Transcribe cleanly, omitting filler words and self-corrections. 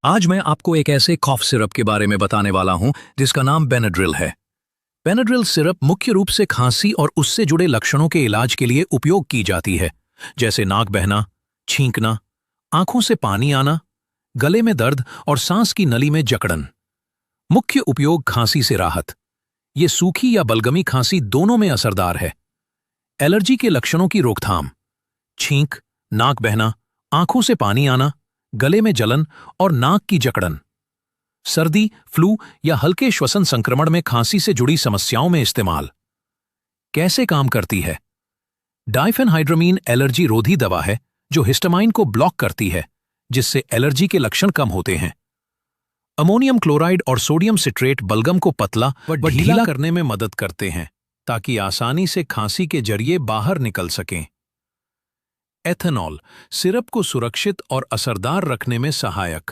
आज मैं आपको एक ऐसे कॉफ सिरप के बारे में बताने वाला हूं जिसका नाम बेनाड्रिल है। बेनाड्रिल सिरप मुख्य रूप से खांसी और उससे जुड़े लक्षणों के इलाज के लिए उपयोग की जाती है, जैसे नाक बहना, छींकना, आंखों से पानी आना, गले में दर्द और सांस की नली में जकड़न। मुख्य उपयोग खांसी से राहत। ये सूखी या बलगमी खांसी दोनों में असरदार है। एलर्जी के लक्षणों की रोकथाम। छींक, नाक बहना, आंखों से पानी आना, गले में जलन और नाक की जकड़न। सर्दी, फ्लू या हल्के श्वसन संक्रमण में खांसी से जुड़ी समस्याओं में इस्तेमाल। कैसे काम करती है? डाइफेनहाइड्रामीन एलर्जी रोधी दवा है जो हिस्टामाइन को ब्लॉक करती है, जिससे एलर्जी के लक्षण कम होते हैं। अमोनियम क्लोराइड और सोडियम सिट्रेट बलगम को पतला व ढीला करने में मदद करते हैं ताकि आसानी से खांसी के जरिए बाहर निकल सकें। एथेनॉल सिरप को सुरक्षित और असरदार रखने में सहायक।